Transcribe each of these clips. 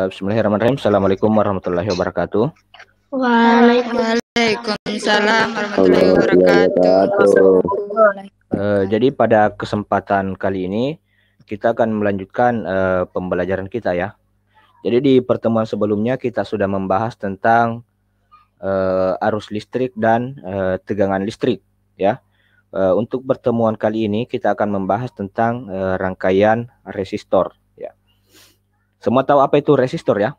Bismillahirrahmanirrahim. Assalamualaikum warahmatullahi wabarakatuh. Waalaikumsalam warahmatullahi wabarakatuh. Jadi pada kesempatan kali ini kita akan melanjutkan pembelajaran kita ya. Jadi di pertemuan sebelumnya kita sudah membahas tentang arus listrik dan tegangan listrik ya. Untuk pertemuan kali ini kita akan membahas tentang rangkaian resistor ya. Semua tahu apa itu resistor ya?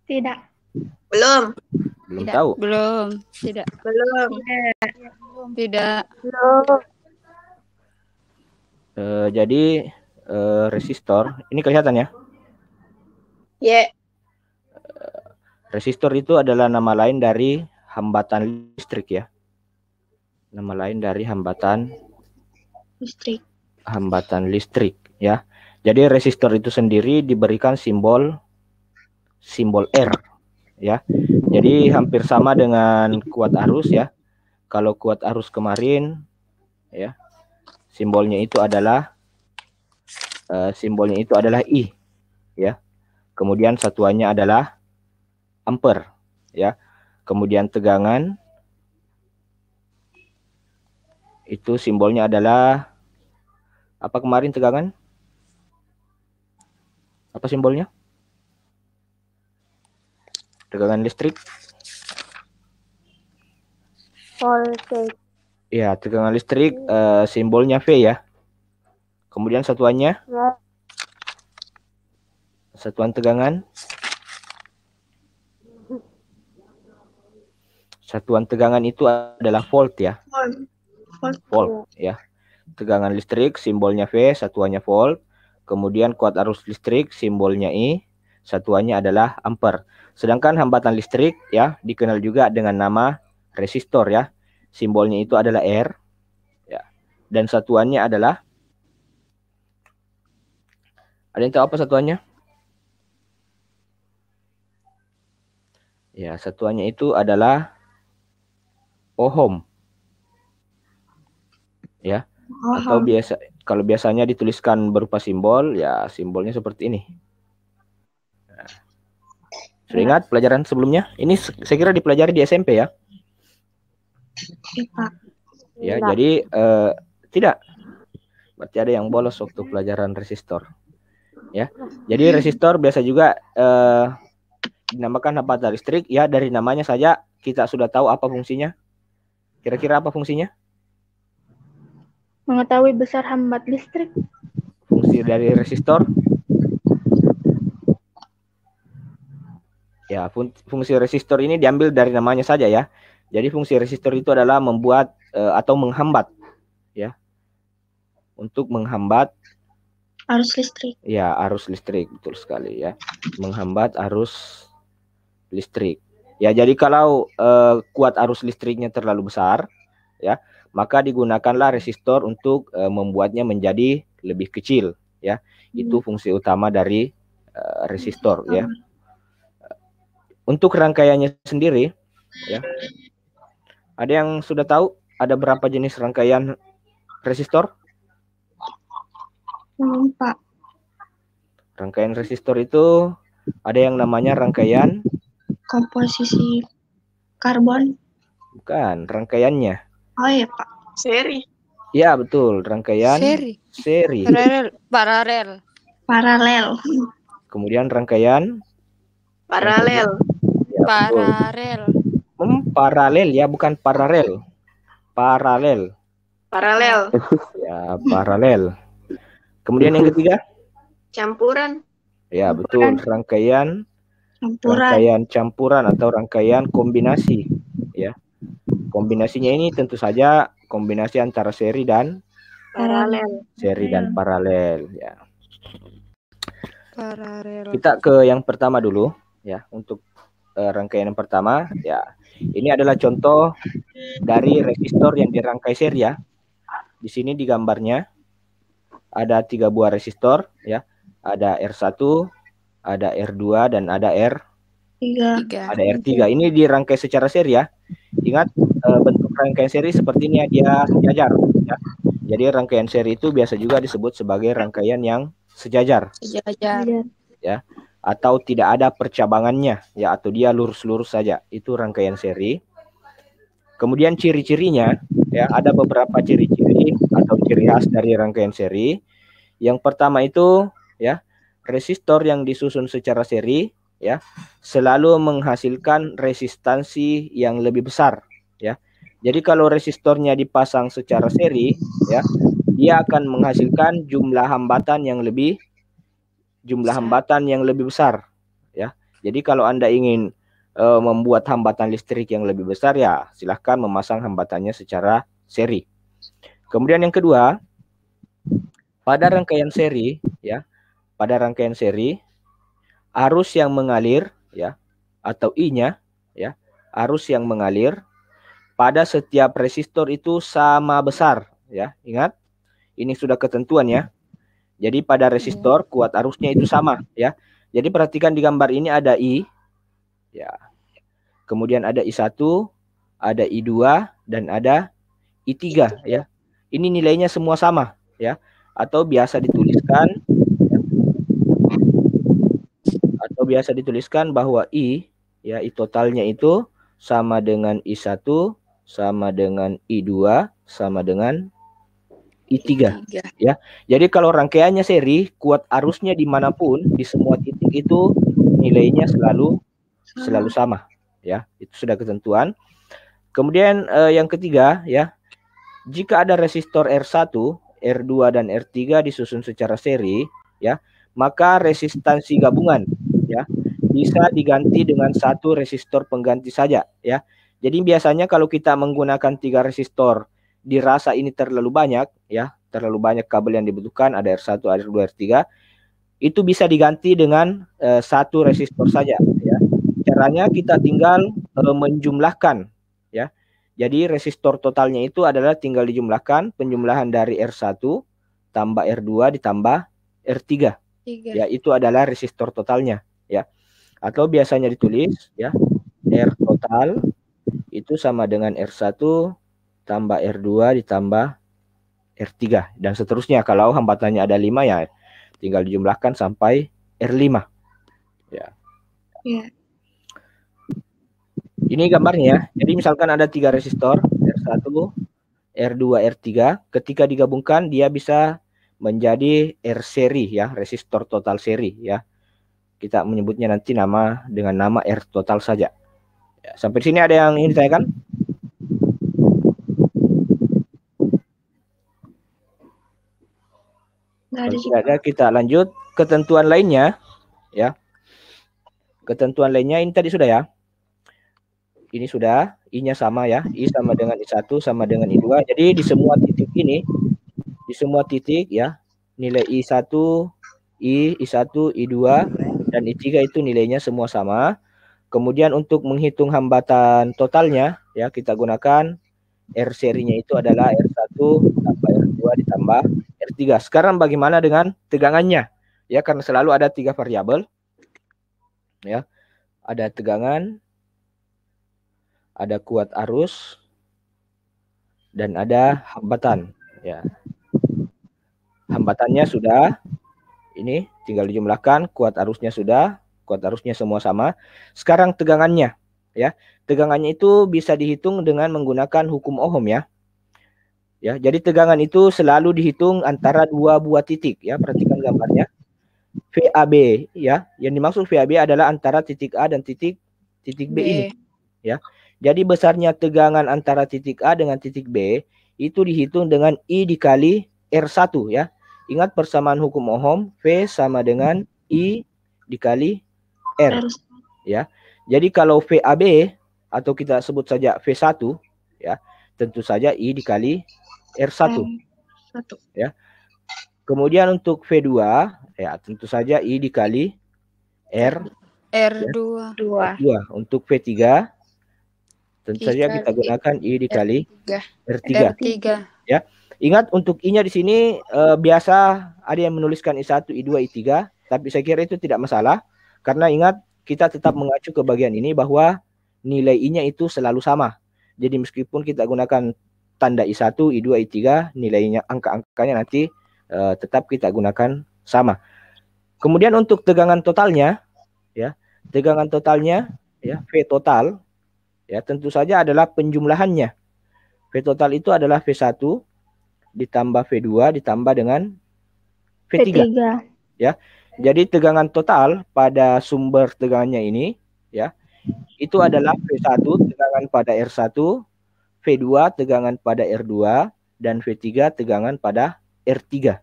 Tidak. Belum. Belum Tidak. tahu? Belum. Tidak. Belum. Tidak. Jadi resistor ini kelihatan ya? Ya. Resistor itu adalah nama lain dari hambatan listrik ya. Nama lain dari hambatan listrik ya. Jadi resistor itu sendiri diberikan simbol R ya. Jadi hampir sama dengan kuat arus ya. Kalau kuat arus kemarin ya, simbolnya itu adalah I ya. Kemudian satuannya adalah ampere ya. Kemudian tegangan itu simbolnya adalah apa kemarin tegangan? Apa simbolnya? Tegangan listrik? Voltage. Ya, tegangan listrik simbolnya V ya. Kemudian satuannya? Satuan tegangan? Satuan tegangan itu adalah volt ya. Volt ya. Tegangan listrik simbolnya V, satuannya volt. Kemudian kuat arus listrik simbolnya I, satuannya adalah ampere. Sedangkan hambatan listrik ya dikenal juga dengan nama resistor ya. Simbolnya itu adalah R ya. Dan satuannya adalah, ada yang tahu apa satuannya? Ya, satuannya itu adalah ohm. Ya. Atau kalau biasanya dituliskan berupa simbol, ya simbolnya seperti ini. Nah, sudah ingat pelajaran sebelumnya? Ini saya kira dipelajari di SMP ya? Ya, jadi tidak. Berarti ada yang bolos waktu pelajaran resistor. Ya. Jadi resistor biasa juga dinamakan hambatan listrik ya, dari namanya saja kita sudah tahu apa fungsinya. Kira-kira apa fungsinya? Mengetahui besar hambat listrik. Fungsi dari resistor? Ya, fungsi resistor ini diambil dari namanya saja ya. Jadi fungsi resistor itu adalah membuat atau menghambat ya. Untuk menghambat Arus listrik. Ya, arus listrik, betul sekali ya. Menghambat arus listrik. Ya, jadi kalau kuat arus listriknya terlalu besar ya, maka digunakanlah resistor untuk membuatnya menjadi lebih kecil ya. Itu fungsi utama dari resistor ya. Untuk rangkaiannya sendiri ya, ada yang sudah tahu ada berapa jenis rangkaian resistor? Pak. Rangkaian resistor itu ada yang namanya rangkaian Komposisi karbon. Bukan, rangkaiannya. Oh iya Pak. Seri. Ya, betul, rangkaian seri. Paralel. Kemudian rangkaian Paralel. Ya, paralel ya, bukan paralel. Paralel. Ya, paralel. Kemudian yang ketiga? Campuran. Ya, betul, rangkaian campuran atau rangkaian kombinasi ya. Kombinasinya ini tentu saja kombinasi antara seri dan Paralel. Ya. Kita ke yang pertama dulu ya. Untuk rangkaian yang pertama ya, ini adalah contoh dari resistor yang dirangkai seri ya. Di sini di gambarnya ada 3 buah resistor ya. Ada R1, ada R2 dan ada R3. Ini dirangkai secara seri ya. Ingat bentuk rangkaian seri seperti ini ya, dia sejajar ya. Jadi rangkaian seri itu biasa juga disebut sebagai rangkaian yang sejajar. Sejajar. Ya, atau tidak ada percabangannya, ya, atau dia lurus-lurus saja. Itu rangkaian seri. Kemudian ciri-cirinya, ya, ada beberapa ciri-ciri atau ciri khas dari rangkaian seri. Yang pertama itu, ya, resistor yang disusun secara seri, ya, selalu menghasilkan resistansi yang lebih besar, ya. Jadi kalau resistornya dipasang secara seri, ya, dia akan menghasilkan jumlah hambatan yang lebih besar, ya. Jadi kalau Anda ingin membuat hambatan listrik yang lebih besar, ya silahkan memasang hambatannya secara seri. Kemudian yang kedua, pada rangkaian seri, ya, arus yang mengalir, ya, atau I-nya, ya, arus yang mengalir pada setiap resistor itu sama besar, ya. Ingat, ini sudah ketentuan, ya. Jadi pada resistor kuat arusnya itu sama, ya. Jadi perhatikan di gambar ini ada I, ya. Kemudian ada I1, ada I2 dan ada I3, ya. Ini nilainya semua sama, ya. Atau biasa dituliskan bahwa I, ya, I totalnya itu sama dengan I1 sama dengan I2 sama dengan I3, ya. Jadi kalau rangkaiannya seri, kuat arusnya dimanapun di semua titik itu nilainya selalu sama, ya. Itu sudah ketentuan. Kemudian yang ketiga, ya, jika ada resistor R1, R2 dan R3 disusun secara seri, ya, maka resistansi gabungan, ya, bisa diganti dengan satu resistor pengganti saja, ya. Jadi biasanya kalau kita menggunakan 3 resistor dirasa ini terlalu banyak, ya, terlalu banyak kabel yang dibutuhkan, ada R1, R2, R3, itu bisa diganti dengan satu resistor saja, ya. Caranya kita tinggal menjumlahkan, ya. Jadi resistor totalnya itu adalah tinggal dijumlahkan, penjumlahan dari R1 tambah R2 ditambah R3. Ya, itu adalah resistor totalnya, ya. Atau biasanya ditulis, ya, R total itu sama dengan R1 tambah R2 ditambah R3 dan seterusnya. Kalau hambatannya ada 5, ya tinggal dijumlahkan sampai R5. Ya. Ini gambarnya. Jadi misalkan ada 3 resistor, R1, R2, R3, ketika digabungkan dia bisa menjadi R seri, ya, resistor total seri, ya. Kita menyebutnya nanti dengan nama R total saja. Ya, sampai sini ada yang ingin ditanyakan? Kalau tidak ada, kita lanjut ketentuan lainnya, ya. Ketentuan lainnya ini tadi sudah, ya. Ini sudah, I-nya sama, ya. I sama dengan I1 sama dengan I2. Jadi di semua titik ini, ya, nilai I1, I1, I2 dan I3 itu nilainya semua sama. Kemudian untuk menghitung hambatan totalnya, ya, kita gunakan R serinya itu adalah R1 tambah R2 ditambah R3. Sekarang bagaimana dengan tegangannya? Ya, karena selalu ada 3 variabel. Ya. Ada tegangan, ada kuat arus, dan ada hambatan, ya. Hambatannya sudah, ini tinggal dijumlahkan, kuat arusnya sudah, kuat arusnya semua sama. Sekarang tegangannya, ya. Tegangannya itu bisa dihitung dengan menggunakan hukum Ohm, ya. Ya, jadi tegangan itu selalu dihitung antara 2 buah titik, ya. Perhatikan gambarnya. VAB, ya. Yang dimaksud VAB adalah antara titik A dan titik B ini, ya. Jadi besarnya tegangan antara titik A dengan titik B itu dihitung dengan I dikali R1, ya. Ingat persamaan hukum Ohm, V sama dengan I dikali R, ya. Jadi kalau VAB atau kita sebut saja V1, ya, tentu saja I dikali R1, ya. Kemudian untuk V2, ya, tentu saja I dikali R2. Ya. Untuk V3 tentu saja kita gunakan I dikali R3. Ya. Ingat untuk I-nya di sini biasa ada yang menuliskan I1, I2, I3, tapi saya kira itu tidak masalah karena ingat kita tetap mengacu ke bagian ini bahwa nilai I-nya itu selalu sama. Jadi meskipun kita gunakan tanda I1, I2, I3 nilainya angka-angkanya nanti tetap kita gunakan sama. Kemudian untuk tegangan totalnya ya, V total ya tentu saja adalah penjumlahannya. V total itu adalah V1 ditambah V2 ditambah dengan V3. Ya. Jadi tegangan total pada sumber tegangannya ini ya itu adalah V1 tegangan pada R1, V2 tegangan pada R2 dan V3 tegangan pada R3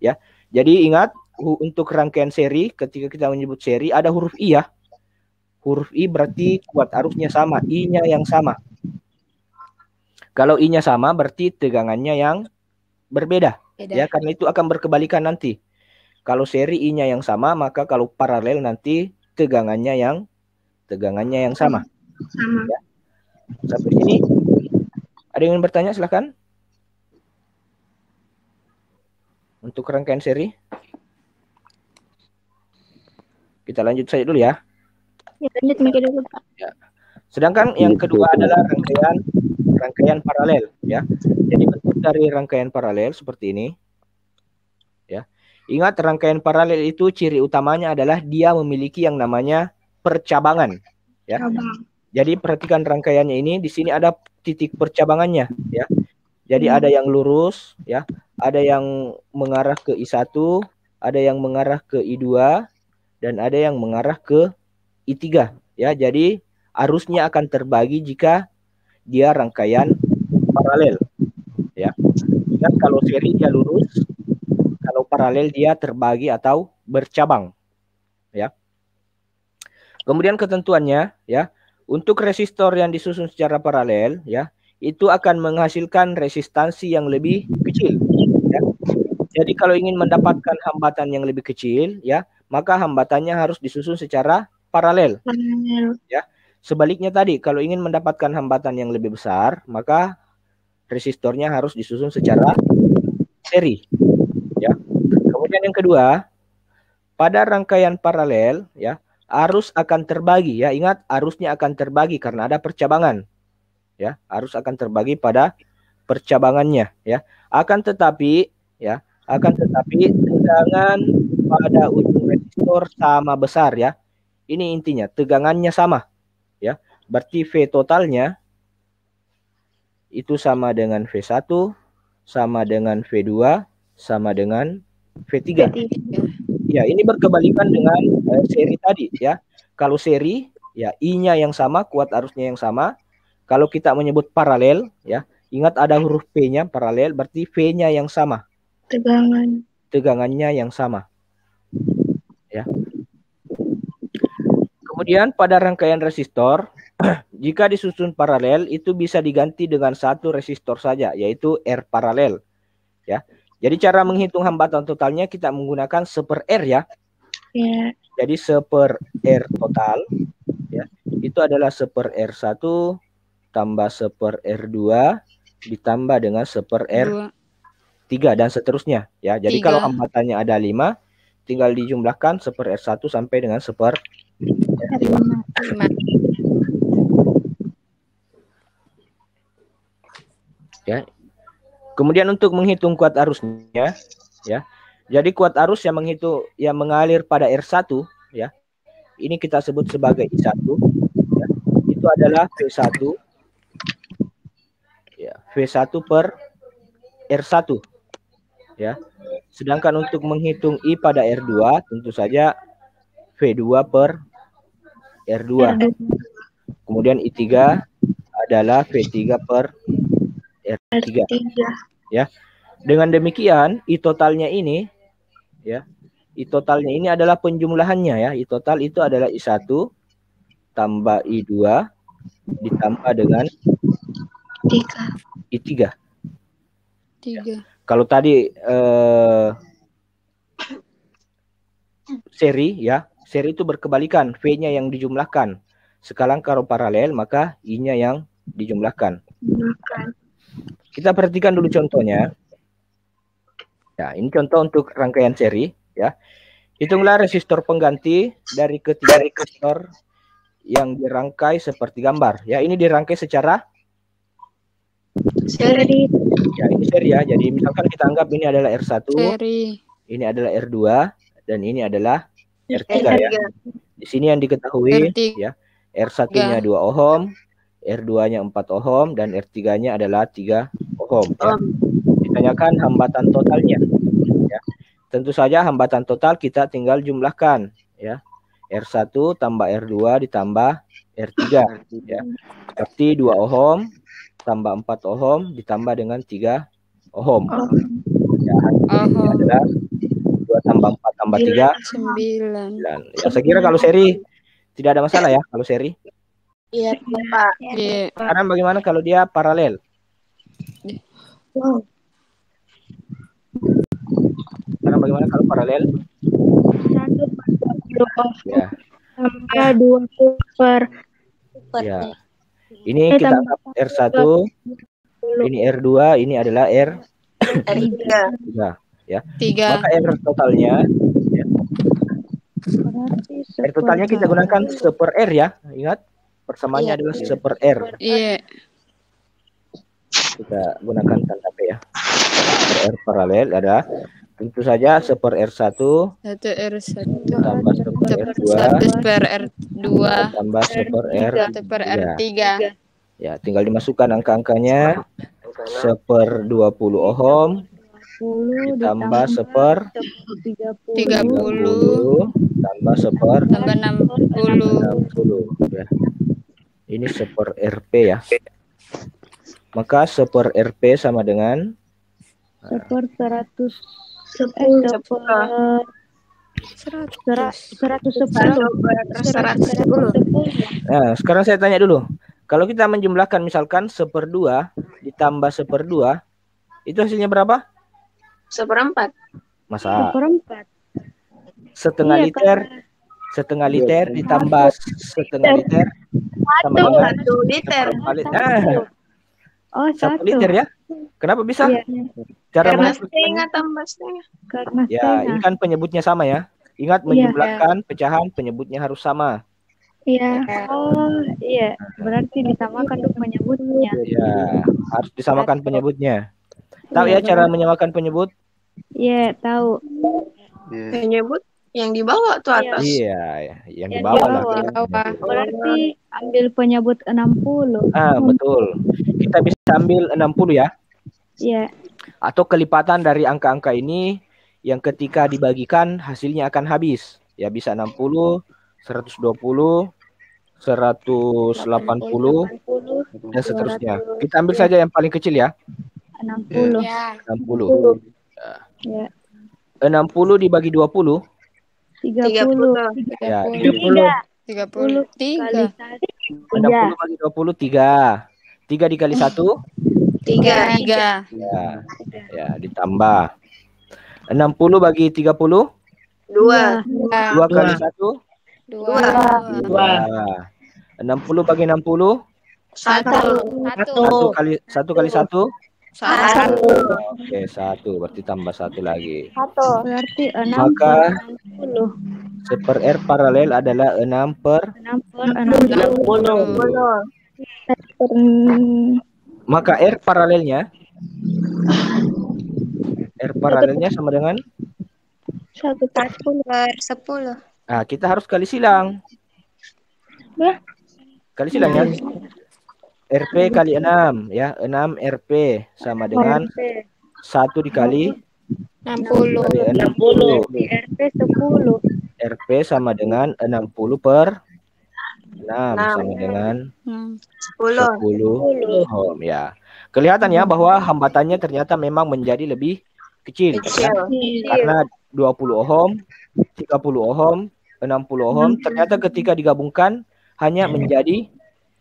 ya. Jadi ingat untuk rangkaian seri ketika kita menyebut seri ada huruf I ya. Huruf I berarti kuat arusnya sama, I-nya yang sama. Kalau I-nya sama berarti tegangannya yang berbeda. Ya, karena itu akan berkebalikan nanti. Kalau seri I-nya yang sama, maka kalau paralel nanti tegangannya yang sama. Ya. Sampai sini ada yang ingin bertanya silahkan. Untuk rangkaian seri. Kita lanjut saja dulu ya. Ya, lanjut mikir dulu, Pak. Ya. Sedangkan yang kedua adalah rangkaian paralel ya. Jadi bentuk dari rangkaian paralel seperti ini. Ya. Ingat rangkaian paralel itu ciri utamanya adalah dia memiliki yang namanya percabangan ya. Jadi perhatikan rangkaiannya ini, di sini ada titik percabangannya ya. Jadi ada yang lurus ya, ada yang mengarah ke I1, ada yang mengarah ke I2 dan ada yang mengarah ke I3 ya. Jadi arusnya akan terbagi jika dia rangkaian paralel ya. Ingat kalau seri dia lurus, kalau paralel dia terbagi atau bercabang ya. Kemudian ketentuannya ya, untuk resistor yang disusun secara paralel ya, itu akan menghasilkan resistansi yang lebih kecil ya. Jadi kalau ingin mendapatkan hambatan yang lebih kecil ya, maka hambatannya harus disusun secara paralel ya. Sebaliknya tadi kalau ingin mendapatkan hambatan yang lebih besar, maka resistornya harus disusun secara seri ya. Kemudian yang kedua, pada rangkaian paralel ya, arus akan terbagi ya. Ingat arusnya akan terbagi karena ada percabangan ya. Arus akan terbagi pada percabangannya ya. Akan tetapi tegangan pada ujung resistor sama besar ya. Ini intinya tegangannya sama ya. Berarti V totalnya itu sama dengan V1, sama dengan V2, sama dengan V3. Ya, ini berkebalikan dengan seri tadi ya. Kalau seri ya I-nya yang sama, kuat arusnya yang sama. Kalau kita menyebut paralel ya, ingat ada huruf P-nya paralel berarti V-nya yang sama. Tegangannya yang sama. Ya. Kemudian pada rangkaian resistor jika disusun paralel itu bisa diganti dengan satu resistor saja yaitu R paralel ya. Jadi cara menghitung hambatan totalnya kita menggunakan 1/R ya. Ya. Jadi 1/R total ya. Itu adalah 1/R1 tambah 1/R2 ditambah dengan 1/R3 dan seterusnya ya. Jadi kalau hambatannya ada 5 tinggal dijumlahkan 1/R1 sampai dengan 1/R5. Ya. Kemudian untuk menghitung kuat arusnya ya. Jadi kuat arus yang mengalir pada R1 ya. Ini kita sebut sebagai I1 ya. Itu adalah V1 ya, V1 per R1 ya. Sedangkan untuk menghitung I pada R2 tentu saja V2 per R2. Kemudian I3 adalah V3 per R3 ya. Dengan demikian I totalnya ini ya, I totalnya ini adalah penjumlahannya ya. I total itu adalah I1 tambah I2 ditambah dengan I3. Ya. Kalau tadi seri ya, seri itu berkebalikan, V-nya yang dijumlahkan. Sekarang kalau paralel maka I-nya yang dijumlahkan. Kita perhatikan dulu contohnya. Ya, ini contoh untuk rangkaian seri ya. Hitunglah resistor pengganti dari ketiga resistor yang dirangkai seperti gambar ya. Ini dirangkai secara Seri. Ya, ini seri ya. Jadi misalkan kita anggap ini adalah R1, Seri. ini adalah R2, dan ini adalah R3 ya. R3. Di sini yang diketahui R3. ya, R1-nya 2 ohm, R2-nya 4 ohm, dan R3-nya adalah 3 ohm. Ya. Ditanyakan hambatan totalnya. Ya. Tentu saja hambatan total kita tinggal jumlahkan. Ya. R1 tambah R2 ditambah R3. Ya. Seperti 2 ohm tambah 4 ohm ditambah dengan 3 ohm. Ya, ini adalah 2 tambah 4 tambah 3 9. Ya, saya kira kalau seri tidak ada masalah ya kalau seri. Iya, Pak. Iya. Sekarang bagaimana kalau dia paralel? Sekarang bagaimana kalau paralel? 1/20 Ya, tambah 20 per ya. Ini kita anggap R1, ini R2, ini adalah R3. R3. Ya. 3. Maka R totalnya, ya. R totalnya kita gunakan 1/R ya. Ingat, persamaannya adalah 1/R. Iya. Kita gunakan tanda P ya. 1/R paralel ada tentu saja 1/R1 1 R1 tambah 1/R2 1 per R2 tambah 1/R3. 1 per R3. Ya, tinggal dimasukkan angka-angkanya. 1/20 ohm ditambah 1/30 tambah 1/60 tambah 60. ya. Ini 1/RP ya. Maka 1/RP sama dengan 1/100 Nah, sekarang saya tanya dulu. Kalau kita menjumlahkan misalkan 1/2 ditambah 1/2, itu hasilnya berapa? 1/4. Masa 1/4. setengah liter, setengah liter ditambah setengah liter sama dengan 1 liter. 1/4 liter. Oh, 1 liter ya? Kenapa bisa? Iya. Cara Karena mengukurnya? setengah tambah setengah. Karena Ya, ini setengah. kan penyebutnya sama ya. Ingat menjumlahkan pecahan penyebutnya harus sama. Iya. Oh, iya. Berarti disamakan tuh penyebutnya. Ya, harus disamakan penyebutnya. Tahu Iya, ya cara menyamakan penyebut? Iya, tahu. Penyebut yang di bawah tuh atas. Iya, ya. Yang di Yang bawah di lah. bawah. Di bawah. Berarti ambil penyebut 60. Ah, betul. Kita bisa ambil 60 ya. Iya. Atau kelipatan dari angka-angka ini yang ketika dibagikan hasilnya akan habis. Ya bisa 60, 120, 180 dan seterusnya. Kita ambil saja yang paling kecil ya. 60. Ya. 60. Ya. 60 dibagi 20 30. ya 30. 30 3. kali 1. 60 bagi 20 3. 3 dikali 1 3. 3. ya. Ya, ditambah 60 bagi 30 2. 2 kali 1 2. 60 bagi 60 1. 1 kali 1 1. Oke, 1 berarti tambah 1 lagi. Berarti 6 Maka per 60. 1/R paralel adalah 6 per 6 per 60. maka R paralelnya sama dengan 1 per 10. nah, kita harus kali silang. Ya. Kali silang ya. RP kali 6 ya. 6 RP sama dengan 1 dikali 60. kali 60. RP 10. RP sama dengan 60 per 6 sama dengan 10. 10 ohm ya. Kelihatan ya bahwa hambatannya ternyata memang menjadi lebih kecil. Ya. Karena 20 ohm, 30 ohm, 60 ohm ternyata ketika digabungkan hanya menjadi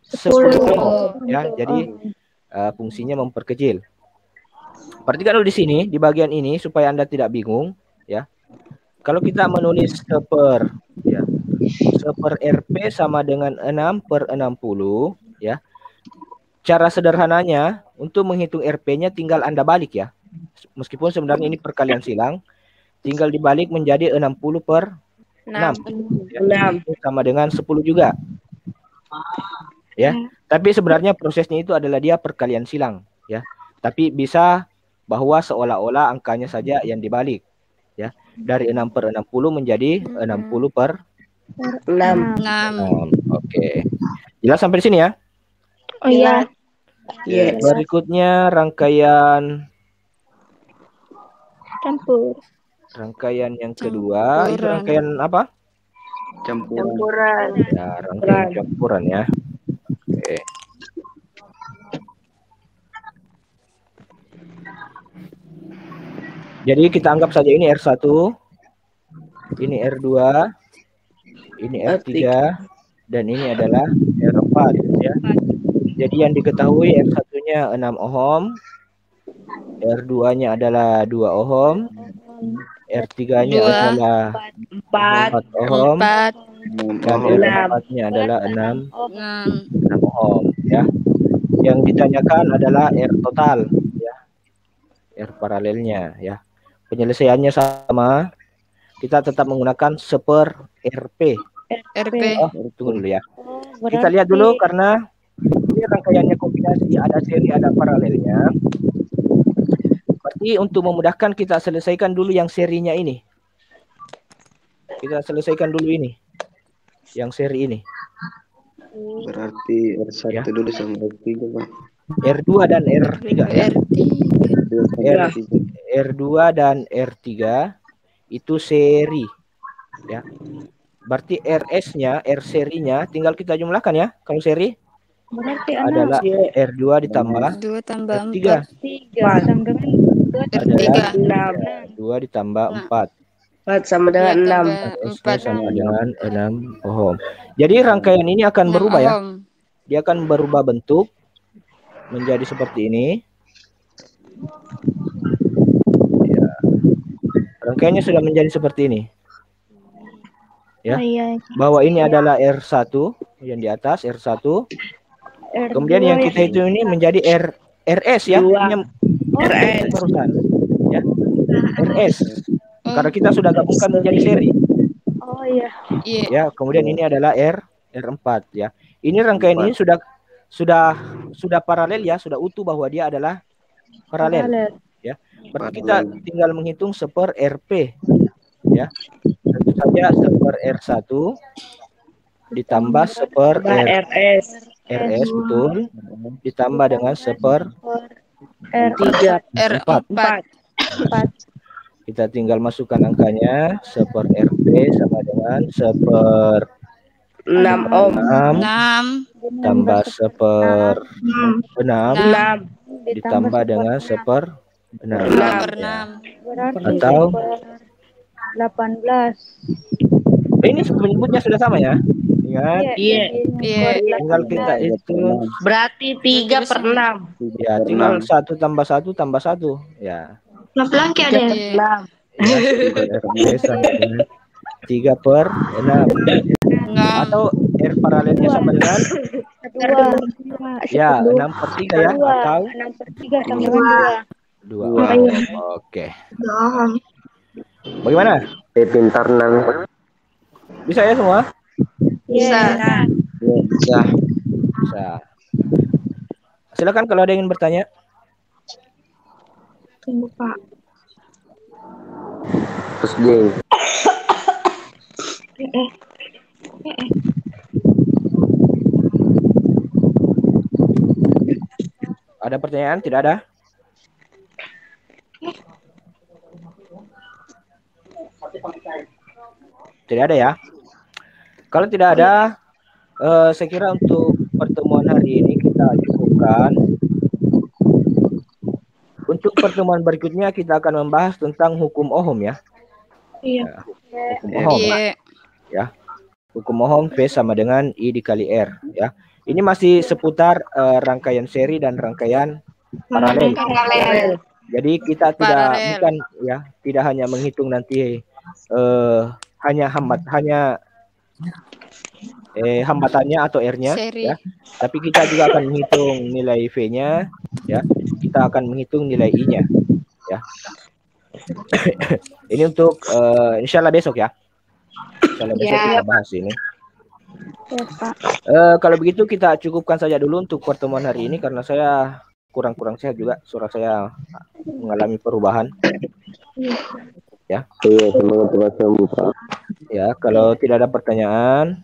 10 ohm ya. Jadi fungsinya memperkecil. Perhatikan dulu di sini di bagian ini supaya Anda tidak bingung ya. Kalau kita menulis 1/R ya. 1/RP sama dengan 6 per 60 ya. Cara sederhananya untuk menghitung RP-nya tinggal Anda balik ya. Meskipun sebenarnya ini perkalian silang, tinggal dibalik menjadi 60 per 6. Ya. Sama dengan 10 juga. Ya. Tapi sebenarnya prosesnya itu adalah dia perkalian silang. ya. Tapi bisa bahwa seolah-olah angkanya saja yang dibalik, ya. Dari 6/60 menjadi 60/6. 6. Oke. Jelas sampai di sini ya? Oh iya. Yes. Berikutnya rangkaian Campur. yang kedua, itu rangkaian apa? Campuran. Ya, rangkaian campuran ya. Oke. Jadi kita anggap saja ini R1, ini R2, ini R3, dan ini adalah R4 ya. Jadi yang diketahui R1-nya 6 ohm, R2-nya adalah 2 ohm, R3-nya adalah 4 ohm, 4. dan R4-nya adalah 6 6. ohm ya. Yang ditanyakan adalah R total ya. R paralelnya ya. Penyelesaiannya sama. Kita tetap menggunakan 1/RP. RP. Oh, tunggu dulu ya. Kita lihat dulu karena ini rangkaiannya kombinasi, ada seri, ada paralelnya. Berarti untuk memudahkan kita selesaikan dulu yang serinya ini. Kita selesaikan dulu ini. Yang seri ini. Berarti R1 Ya. dulu sama R3, Pak. R2 dan R3 ya. R2 dan R3 itu seri ya. Berarti RS-nya, R serinya tinggal kita jumlahkan ya. Kalau seri Berarti adalah R2 ditambah 2 tambah R3 3 sama dengan 2 adalah 6. 2 ditambah 4. 4 sama dengan 6. RS-nya sama dengan 6 ohm. Jadi rangkaian ini akan berubah ya. Dia akan berubah bentuk menjadi seperti ini. Ya. Rangkaiannya sudah menjadi seperti ini. Ya. Bahwa ini adalah R1 yang di atas R1. Kemudian yang kita itu ini menjadi RS ya. Ini RS. Terusan. Ya. RS. Karena kita sudah gabungkan menjadi seri. Oh iya. Ya, kemudian ini adalah R4 ya. Ini rangkaian ini sudah paralel ya, sudah utuh bahwa dia adalah paralel. Ya. Berarti kita tinggal menghitung 1/RP ya. Tentu saja 1/R1 ditambah 1/RS. RS betul. Ditambah dengan 1/R4. Kita tinggal masukkan angkanya 1/RP sama dengan 6 ohm. 6 tambah 1/6 ditambah dengan 1/6 atau 18. ini penyebutnya sudah sama ya. Ingat, tinggal kita itu Berarti 3/6. ya, tinggal 1 tambah 1 tambah 1 ya. Pelan-pelan kayak ada. 3/6 atau R paralelnya sama dengan ya 6/3 ya, atau 6/3 sama dengan 2. Oke. Bagaimana? Pintar nang. Bisa ya semua? Bisa. Bisa. Bisa. Silakan kalau ada yang ingin bertanya. Tunggu Pak. Terus Jeng. Ada pertanyaan? Tidak ada? Tidak ada ya? Kalau tidak ada, saya kira untuk pertemuan hari ini kita cukupkan. Untuk pertemuan berikutnya kita akan membahas tentang hukum Ohm ya. Iya. Hukum Ohm. Ya. Hukum Ohm V sama dengan I dikali R ya. Ini masih seputar rangkaian seri dan rangkaian paralel. Jadi kita tidak hanya menghitung nanti hambatannya atau R-nya ya. Tapi kita juga akan menghitung nilai V-nya ya. Kita akan menghitung nilai I-nya ya. Ini untuk insyaallah besok ya. Insyaallah besok kita bahas ini. Kalau begitu kita cukupkan saja dulu untuk pertemuan hari ini karena saya kurang sehat juga, suara saya mengalami perubahan. Ya. Iya, semoga cepat sembuh, Pak. Ya, kalau tidak ada pertanyaan,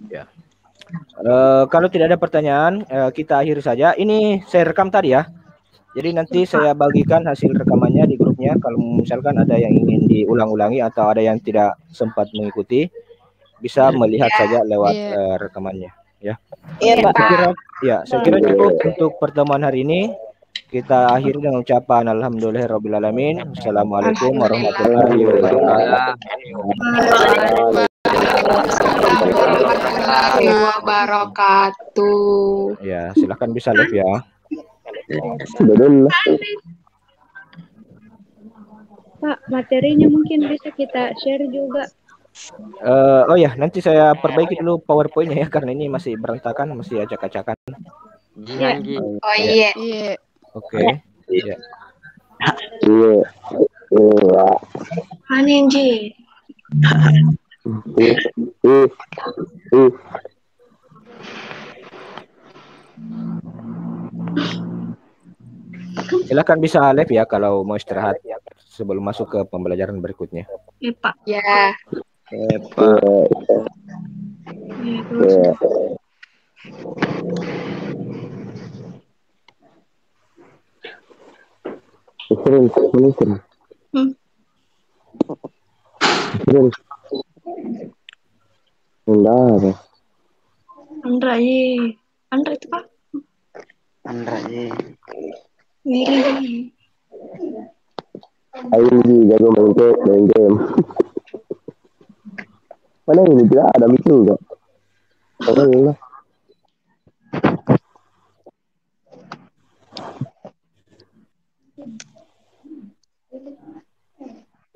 ya. Kalau tidak ada pertanyaan, kita akhiri saja. Ini saya rekam tadi ya. Jadi nanti saya bagikan hasil rekamannya di grupnya. Kalau misalkan ada yang ingin diulang-ulangi atau ada yang tidak sempat mengikuti, bisa melihat saja lewat rekamannya. Ya. Iya, Pak. Saya kira cukup untuk pertemuan hari ini. Kita akhiri dengan ucapan alhamdulillahirrahmanirrahim. Assalamualaikum warahmatullahi Wabarakatuh. Ya, silakan bisa live ya. Betul. Pak, materinya mungkin bisa kita share juga. Oh ya, nanti saya perbaiki dulu PowerPoint-nya ya, karena ini masih berantakan, masih acak-acakan. Ya. Oh iya. Iya. Oke. Ya. Iya. Iya. Anjing. Silakan bisa live ya kalau mau istirahat sebelum masuk ke pembelajaran berikutnya. Iya, Pak. Ya. Iya. Iya. Sering. Enggak apa. Andra itu, Pak. Ini. Ayo jago main game. Mana ini tidak ada itu enggak? Allah.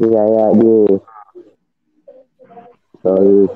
Iya ya di. Sorry.